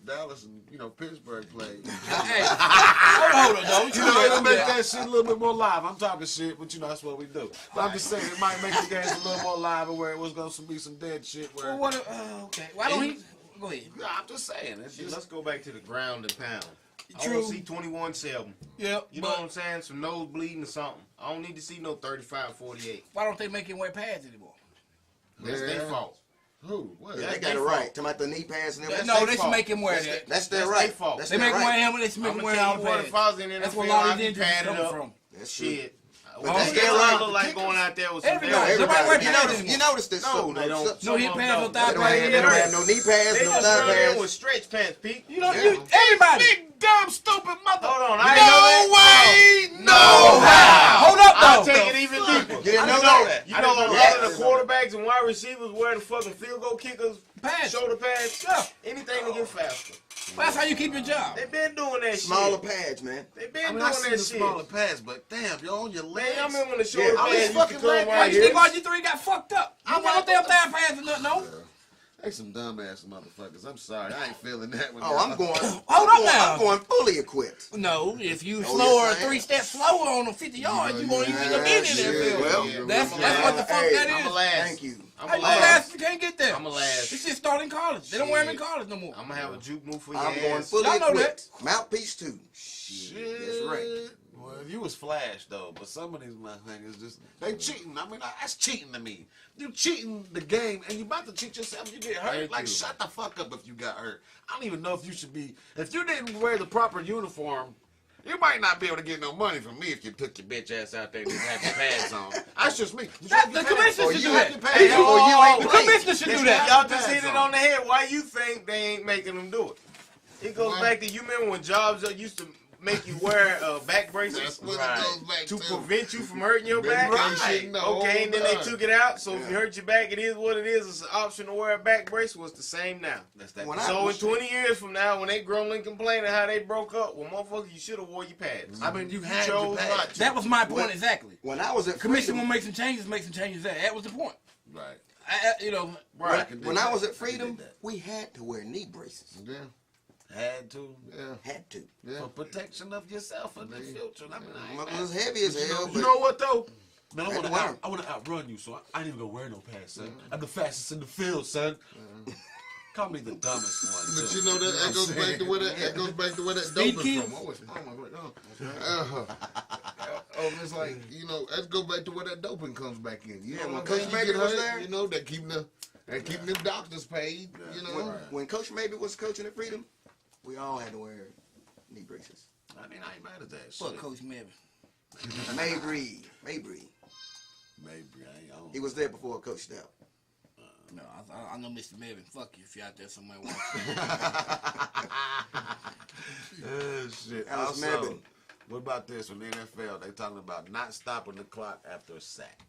S2: Dallas and Pittsburgh play.
S5: Hey, hold on, though.
S2: It'll make that shit a little bit more live. I'm talking shit, but that's what we do. But I'm just saying it might make the games a little more live, where it was going to be some dead shit. Where
S5: Well, okay. Why don't he? Go ahead.
S2: I'm just saying. It's
S6: See,
S2: just,
S6: let's go back to the ground and pound. I
S5: True.
S6: want to see 21-7.
S5: Yep.
S6: You know what I'm saying? Some nose bleeding or something. I don't need to see no 35-48.
S5: Why don't they make him wear pads anymore?
S6: That's their fault.
S4: Who? What?
S3: They
S6: That's
S3: got it
S6: their
S3: right.
S6: fault.
S3: Talking about the knee pads and everything.
S5: No, they should make him wear that.
S3: That's their
S6: That's
S3: right.
S6: their fault.
S3: That's
S5: They
S3: their
S5: make him
S3: right.
S5: wear helmet. They should make
S6: I'm
S5: him
S6: gonna
S5: wear
S6: tell
S5: all
S6: you what,
S5: pads.
S6: if I was in the
S5: That's
S6: NFL,
S5: where a lot of
S6: I'd
S5: these
S6: be
S5: injuries
S6: padded
S5: coming
S6: up.
S5: from.
S3: That's true.
S6: Shit.
S3: But that's their
S6: I
S3: right.
S6: look like going out there with some
S5: Everybody.
S6: damn-
S5: Nobody wear
S3: You
S5: pads
S3: notice,
S5: anymore.
S3: you notice this.
S6: No, they don't.
S5: No hip pads, no thigh
S3: They don't have,
S5: pads.
S3: they don't have no knee pads,
S6: They
S3: no
S6: just
S3: thigh
S6: run in with
S3: pads.
S6: stretch pants, Pete.
S5: You know, everybody.
S2: big, dumb, stupid mother.
S6: Hold on, I didn't know that.
S2: No how.
S5: Hold up,
S6: I'll
S5: though.
S6: take it even deeper.
S3: You didn't
S6: I
S3: know
S6: know
S3: that?
S6: You know a lot of the quarterbacks and wide receivers wear the fucking field goal kickers,
S5: Pads.
S6: shoulder pads,
S5: Yeah.
S6: anything to get faster.
S5: Well, that's how you keep your job.
S6: They've been doing that
S3: Smaller
S6: shit.
S3: pads, man.
S6: They've been
S2: I mean,
S6: doing
S2: I see
S6: that
S2: the
S6: shit.
S2: smaller pads, but damn, you're on your legs.
S6: Man, I remember when the shoulder
S3: Yeah,
S6: pads
S2: these
S6: used to
S2: fucking
S6: come
S2: leg-
S5: Why
S6: right
S5: you think
S6: here.
S5: RG3 got fucked up? You
S2: I'm
S5: got
S2: like,
S5: no damn
S2: what the-
S5: thigh pads and nothing, no?
S2: They some dumbass motherfuckers. I'm sorry, I ain't feeling that one.
S3: Oh, I'm going.
S5: Hold up now.
S3: I'm going fully equipped.
S5: No, if you
S3: Oh,
S5: slower,
S3: yes, I am.
S5: 3 steps slower on the 50 yards, you won't even get in
S3: shit.
S5: there. Phil.
S3: Well,
S5: That's what the fuck
S3: hey,
S5: that
S6: I'm a
S5: is.
S6: last.
S3: Thank you.
S6: I'm
S5: How
S6: a
S5: you
S6: last.
S5: last? You can't get there.
S6: I'm a last.
S5: This shit started in college. They don't wear them in college no more.
S6: I'm gonna have a juke move for your
S3: I'm going
S6: ass.
S3: fully
S5: Y'all know
S3: equipped. Mouthpiece too.
S2: Shit.
S3: That's right.
S2: Well, you was flash though, but some of these motherfuckers just they cheating. I mean, that's cheating to me. You cheating the game, and you about to cheat yourself. You get hurt.
S6: Thank
S2: Like
S6: you.
S2: shut the fuck up if you got hurt. I don't even know if you should be. If you didn't wear the proper uniform, you might not be able to get no money from me if you took your bitch ass out there and didn't have your pads on. That's just me. You
S5: That's
S2: have
S5: the
S2: your pads.
S5: commissioner
S2: Or
S5: should
S2: you
S5: do
S2: have
S5: that.
S2: your pads on.
S3: Or you ain't
S5: The
S3: playing.
S5: commissioner should do that.
S6: Y'all just hit it on the head. Why you think they ain't making them do it? It goes back to, you remember when jobs used to make you wear back braces
S4: That's what
S2: Right.
S4: it goes back
S6: to
S4: to.
S6: prevent you from hurting your
S4: Been
S6: back?
S4: right. Shit, no,
S6: Okay, and then they
S4: done.
S6: took it out. So if you hurt your back, it is what it is. It's an option to wear a back brace. Was the same now.
S2: That's that.
S3: When I-
S6: So in 20 years from now, when they grumbling, complaining how they broke up, well, motherfucker, you should have wore your pads.
S2: I mean, you had your
S6: chose
S2: pads.
S6: not to.
S5: That was my point
S3: When-
S5: exactly.
S3: When I was at
S5: Commission
S3: Freedom,
S5: will make some changes there. That was the point.
S2: Right.
S5: You know,
S6: Right.
S3: when I was at Freedom, we had to wear knee braces.
S4: Yeah,
S2: Had to.
S4: yeah,
S3: Had to.
S4: yeah.
S2: For protection of yourself in the future. I mean, I ain't
S3: It was heavy as hell,
S2: You
S3: but
S2: know what though? Man,
S3: Had to wear 'em.
S2: I want to outrun you, so I ain't even gonna wear no pants, son. I'm the fastest in the field, son. Call me the dumbest one.
S4: But
S2: too.
S4: you know that goes back to where that goes back to where that dope is
S5: kills.
S4: from. It's like, you know, let's go back to where that doping comes back in. You
S3: Yeah,
S4: know,
S3: when
S4: when
S3: Coach
S4: you
S3: Maybe
S4: get
S3: was
S4: hurt,
S3: there.
S4: you know, that keeping them doctors paid. You know,
S3: when Coach Maybe was coaching at Freedom, we all had to wear knee braces.
S2: I mean, I ain't mad at that
S5: fuck
S2: shit.
S5: Coach Mevin.
S3: Mabry.
S2: Maybe I ain't on.
S3: He was there before Coach Stout.
S5: No, I know Mr. Mevin. Fuck you if you out there somewhere watching.
S2: Shit.
S3: Alex
S2: Also,
S3: Mabin.
S2: what about this? When the NFL, they talking about not stopping the clock after a sack.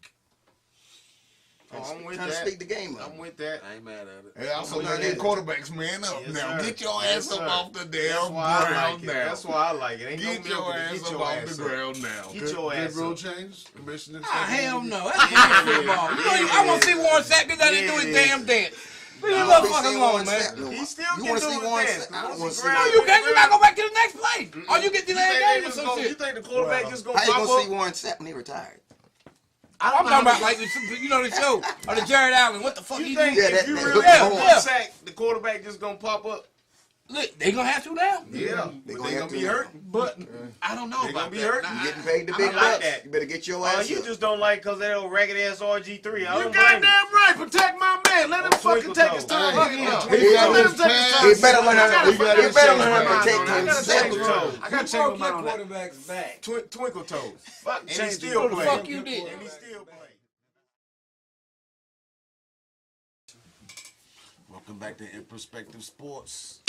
S6: Oh, I'm with
S3: Trying to
S6: that.
S3: speed the game up.
S6: I'm with that.
S2: I ain't mad at it.
S4: Hey, also
S6: I'm
S4: let
S6: with
S4: them
S6: that.
S4: quarterbacks man up
S6: Yes,
S4: now.
S6: sir.
S4: Get your
S6: Yes,
S4: ass up
S6: sir.
S4: off the
S6: That's
S4: damn
S6: why I
S4: ground
S6: like it.
S4: now.
S6: That's why I like it. Ain't
S4: Get
S6: no
S4: your
S6: milking.
S4: ass
S6: Get
S4: up
S6: your
S4: off
S6: ass
S4: the
S6: up.
S4: ground now.
S6: Get your ass
S4: Good rule
S6: up.
S4: change, commissioner.
S5: Ah, hell no. That's the football. You know, I want to see Warren Sapp get down there and do his damn dance. Leave the motherfucker alone, man.
S6: He still
S3: You
S6: can
S3: want
S6: do
S3: to see
S6: his
S3: Warren
S6: dance.
S3: Sapp?
S6: I
S3: I
S6: want
S3: want
S6: to
S3: to
S6: see
S3: see.
S5: No, you can't. You gotta go back to the next play. Or you get the
S6: You
S5: last
S6: think
S5: game
S6: they
S5: or
S6: just
S5: some
S6: go- You
S5: shit.
S6: think the quarterback just gonna
S3: How you
S6: pop
S3: gonna see
S6: up?
S3: Warren Sapp when he retired?
S5: I'm talking about like, you know, the show or the Jared Allen. What the fuck
S6: You
S5: he
S6: think
S5: do?
S3: Yeah,
S6: if
S3: that-
S6: you
S3: that
S6: really
S3: hook
S6: have
S3: home.
S6: one sack, the quarterback just gonna pop up?
S5: Look, they gonna have to now.
S6: Yeah,
S3: They
S6: but
S3: gonna
S6: they
S3: have
S6: gonna be
S3: to.
S6: hurt.
S2: But I don't know
S6: They
S2: about
S6: gonna be
S2: that.
S6: hurt.
S2: Nah,
S3: You getting paid the
S6: I
S3: big
S6: don't like
S3: bucks.
S6: that.
S3: You better get your ass
S6: You
S3: up.
S6: just don't like because that old ragged ass RG3. I
S2: You
S6: don't blame
S2: goddamn right. Protect my man. Let him
S6: Oh,
S2: fucking
S6: Twinkle
S2: take his
S6: Toes.
S2: time.
S5: Fuck
S2: getting
S5: yeah.
S2: up.
S3: He
S2: Let him take his time.
S3: He better learn how to.
S2: He
S3: He
S2: gotta
S3: better learn
S2: change
S3: how
S2: my
S3: to protect
S2: mind on that.
S3: himself.
S6: Twinkle Toes.
S2: I gotta change my mind on that.
S7: quarterback's back.
S6: Twinkle Toes.
S2: Fuck,
S6: And he
S2: change
S6: still
S2: it.
S5: The
S6: play.
S5: fuck you did.
S6: And he still play.
S2: Welcome back to Introspective Sports.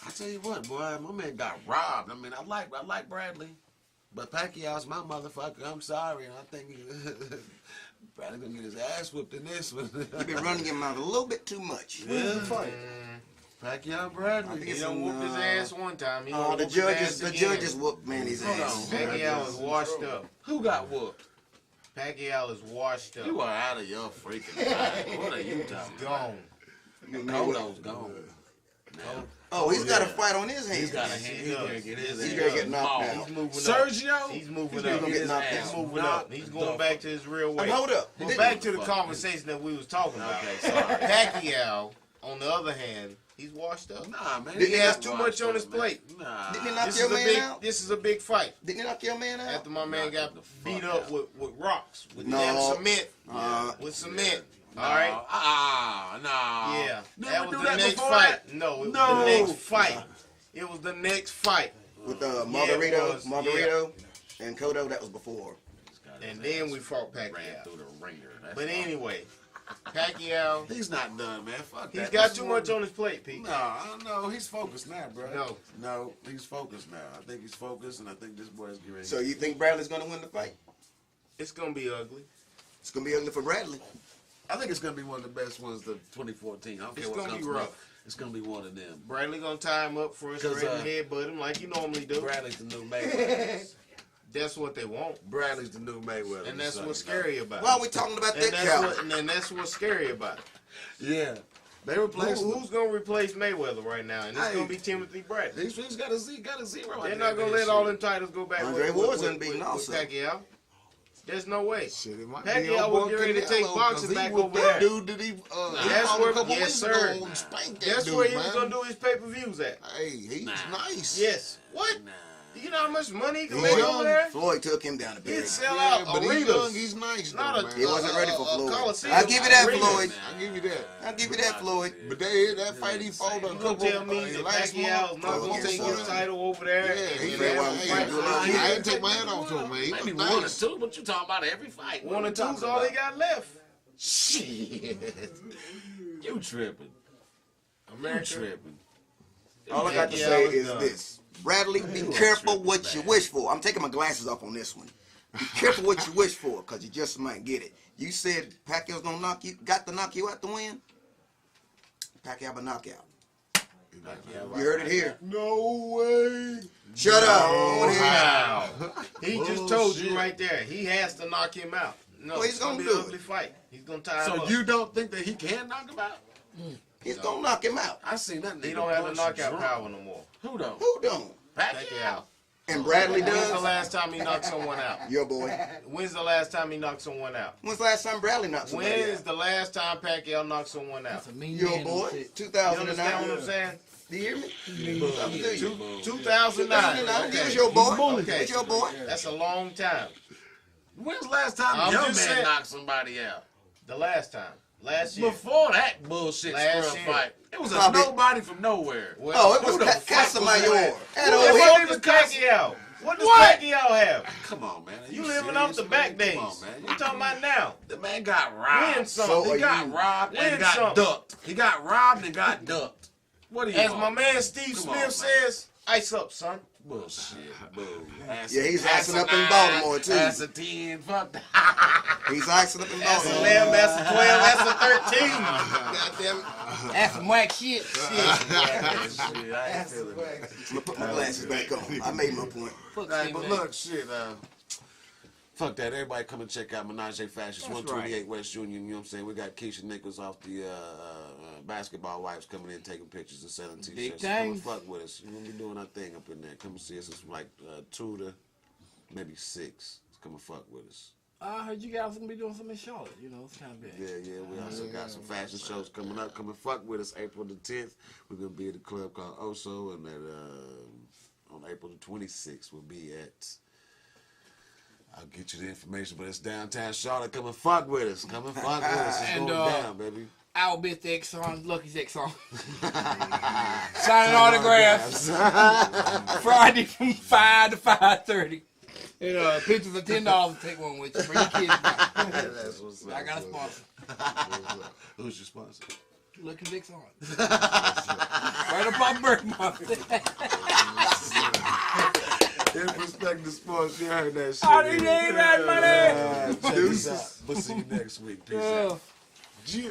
S2: I tell you what, boy, my man got robbed. I mean, I like Bradley, but Pacquiao's my motherfucker. I'm sorry, and I think Bradley gonna get his ass whipped in this one.
S3: You've been running your mouth a little bit too much.
S2: Yeah. Pacquiao Bradley.
S6: He done whooped his ass one time. He gonna
S3: The
S6: whoop his ass
S3: judges, the
S6: again.
S3: judges whooped Manny's ass.
S6: Pacquiao is washed up.
S2: Who got whooped?
S6: Pacquiao is washed up.
S2: You are out of your freaking mind. What are you talking about?
S6: Gone.
S2: Kodo's gone.
S3: Oh, he's got a fight on his hands.
S2: He's got a hand. He's gonna get his
S3: He's
S2: ass
S3: gonna get knocked
S2: mauled.
S3: out.
S6: He's moving up.
S2: Sergio?
S6: He's moving
S3: He's
S6: up.
S3: gonna get knocked
S6: He's
S3: out.
S6: moving up. He's going back to his real way.
S3: Hold up.
S6: But back to the conversation that we was talking about.
S2: Okay, sorry.
S6: Pacquiao, on the other hand, he's washed up.
S2: Nah, man.
S6: He has
S2: not
S6: too
S2: washed
S6: much on
S2: up,
S6: his
S2: man.
S6: plate.
S2: Nah.
S3: Didn't he knock your man out?
S6: This is a big fight.
S3: Didn't he knock your man out?
S6: After my man got
S2: the fuck
S6: beat up
S2: out.
S6: with rocks, with
S3: No.
S6: damn cement, with cement. All right.
S2: No.
S6: Yeah,
S2: Didn't
S6: that
S2: we
S6: was
S2: do
S6: the
S2: that
S6: next
S2: before
S6: fight.
S2: that?
S6: No, it was
S2: No.
S6: the next fight. It was the next fight.
S3: With
S6: it
S3: Margarito,
S6: was,
S3: and Kodo, that was before.
S6: And then we fought
S2: Ran
S6: Pacquiao.
S2: through the ringer. That's
S6: But
S2: all.
S6: anyway, Pacquiao,
S2: He's not done, man. Fuck that.
S6: he's got
S2: This
S6: too
S2: is
S6: much
S2: one-
S6: on his plate, Pete.
S2: No, I don't know. He's focused now, bro.
S6: No.
S2: He's focused now. I think he's focused, and I think this boy's getting ready.
S3: So you think Bradley's gonna win the fight?
S6: It's gonna be ugly.
S3: It's gonna be ugly for Bradley.
S2: I think it's gonna be one of the best ones of 2014. I don't care
S6: It's
S2: what
S6: gonna be
S2: comes
S6: rough.
S2: next. It's gonna be one of them.
S6: Bradley gonna tie him up first,
S2: 'Cause,
S6: right and headbutt him like you normally do.
S2: Bradley's the new Mayweather.
S6: That's what they want,
S2: Bradley's the new Mayweather.
S6: and that's
S2: So,
S6: what's scary about
S3: Why are
S6: it.
S3: we talking about
S6: And
S3: that
S6: that's
S3: cow?
S6: what, and that's what's scary about it.
S2: Yeah, they replaced him.
S6: Who's gonna replace Mayweather right now? And it's
S2: Hey.
S6: gonna be Timothy Bradley.
S2: He's got a zero.
S6: They're not gonna let all them titles go back.
S3: Andre
S6: with,
S3: Ward's
S6: with,
S3: unbeaten
S6: with
S3: also.
S6: Pacquiao. There's no way.
S4: Shit, it might
S6: Pacquiao
S4: be old
S6: was
S4: boy
S6: getting ready to take
S4: Canelo,
S6: boxing
S4: 'cause he
S6: back
S4: whooped
S6: over
S4: that
S6: there.
S4: dude that he
S6: That's
S4: fought
S6: where-
S4: a couple
S6: yes,
S4: weeks
S6: sir.
S4: ago and spanked that
S6: That's
S4: dude,
S6: where he
S4: man.
S6: was gonna do his pay-per-views at.
S4: Hey, he's nice.
S6: Yes. What?
S2: Nah.
S6: You know how much money he can
S4: He's
S6: make
S4: young.
S6: over there?
S3: Floyd took him down to
S6: He'd
S3: bed.
S6: sell
S4: Yeah,
S6: out
S4: but he's
S6: arenas.
S4: young. He's nice,
S6: Not
S4: though,
S6: a-
S4: man.
S3: He wasn't ready for Floyd.
S6: Coliseum
S3: I'll give you that,
S6: arenas.
S3: Floyd.
S4: I'll give you that.
S3: I'll give you that, Floyd.
S4: But that fight he fought a
S6: You gonna
S4: couple
S6: tell me that
S4: last
S6: Pacquiao's
S4: month.
S6: not gonna
S3: against
S6: take his
S3: Floyd.
S6: title over there?
S4: Yeah, he
S6: and
S3: said,
S6: have
S3: well,
S6: a
S3: he
S6: fight?
S3: do it.
S4: I didn't take my hand off to him, man. He
S2: Maybe
S4: was
S2: one or
S4: nice.
S2: two, but you talking about every fight.
S6: One or
S2: What you
S6: two's
S2: talking
S6: all they
S2: about?
S6: got left.
S2: Shit. You tripping. You tripping.
S3: All I got to
S6: Yeah,
S3: say
S6: I was
S3: is
S6: done.
S3: this. Bradley, be careful what you wish for. I'm taking my glasses off on this one. Be careful what you wish for, because you just might get it. You said Pacquiao's gonna got to knock you out to win? Pacquiao a knockout. You heard it here.
S4: No way.
S3: Shut up. I wanna hear it.
S6: Wow. He just told you right there. He has to knock him out. No,
S3: Well, he's
S6: it's gonna
S3: gonna
S6: be an
S3: do it.
S6: ugly fight. He's gonna tie him
S2: So
S6: up.
S2: you don't think that he can knock him out?
S3: He's gonna knock him out.
S2: I seen that nigga.
S6: He don't have the
S2: punch
S6: knockout
S2: drunk.
S6: power no more.
S2: Who don't?
S3: Who don't?
S6: Pacquiao.
S3: And Bradley
S6: When's the
S3: does?
S6: last time he knocked someone out?
S3: Your boy.
S6: When's the last time he knocked someone out?
S3: When's the last time Bradley knocked
S6: When
S3: somebody
S6: is
S3: out?
S6: the last time Pacquiao knocked someone out?
S5: That's a mean
S3: Your
S5: man.
S3: boy.
S5: Shit.
S6: You understand
S3: 2009.
S6: what I'm saying?
S3: Do you hear me?
S5: Mean shit.
S6: 2009.
S3: 2009. He
S6: Okay.
S3: was your boy.
S6: Okay.
S3: He's your boy.
S6: That's a long time.
S2: When's the last time
S6: I'm
S2: your man
S6: just saying-
S2: knocked somebody out?
S6: The last time. Last year.
S2: Before that bullshit
S6: Last
S2: scrub
S6: year.
S2: fight, it was a
S3: Probably-
S2: nobody from nowhere.
S6: Well,
S3: Oh, it was
S2: Who the fuck
S3: Casamayor.
S2: was
S3: That
S6: Who
S3: old
S6: the
S3: hit.
S6: fuck is Pacquiao? What does
S2: What?
S6: Pacquiao have?
S2: Come on, man. Are
S6: You living off
S2: serious,
S6: the back
S2: man?
S6: days.
S2: Come on, man.
S6: You talking about now?
S2: The man got robbed.
S6: Win some.
S3: So
S2: He
S3: are
S2: got
S3: you-
S2: robbed
S6: Win
S2: and got
S6: some.
S2: ducked. He got robbed and got ducked. What do you
S6: As
S2: want?
S6: my man Steve
S2: Come
S6: Smith
S2: on, man.
S6: says, ice up, son.
S2: Bullshit. Boo.
S3: Yeah, he's icing up in Baltimore, too.
S2: That's a 10. Fuck that.
S3: He's icing up in
S6: That's a
S3: Baltimore.
S6: 11, that's a 12, that's a 13. Goddamn it.
S5: That's some whack shit.
S2: Shit, I ain't feeling it.
S3: I'm gonna put my glasses back on. I made my point.
S5: Fuck
S2: Hey,
S5: Steve
S2: but
S5: Man.
S2: look, shit, fuck that. Everybody come and check out Menage Fashions,
S5: That's
S2: 128 West Union. You know what I'm saying? We got Keisha Nichols off the Basketball Wives coming in, taking pictures and selling t-shirts.
S5: Big
S2: Come and
S5: things.
S2: fuck with us. We're going to be doing our thing up in there. Come and see us. It's from like 2 to maybe 6. Come and fuck with us.
S5: I heard you guys gonna be doing something in Charlotte. You know, it's kind of big.
S2: Yeah, we also got some fashion shows coming up. Come and fuck with us April the 10th. We're going to be at a club called Oso, and on April the 26th, we'll be at... I'll get you the information, but it's downtown Charlotte. Come and fuck with us. Come and fuck with us. It's
S5: And,
S2: going down, baby.
S5: Our best X song, Lucky's X song. Signing autographs. Friday from 5 to 5:30. You know, pictures of $10 to take one with you. Bring your kids back.
S2: That's what's up.
S5: I got a sponsor.
S2: Who's your sponsor?
S5: Lucky's X song. Right up on birth month.
S2: In Perspective Sports, you heard that shit.
S5: I need that money.
S2: Check us out. We'll see you next week. Peace out.
S5: Yeah.
S2: Yeah.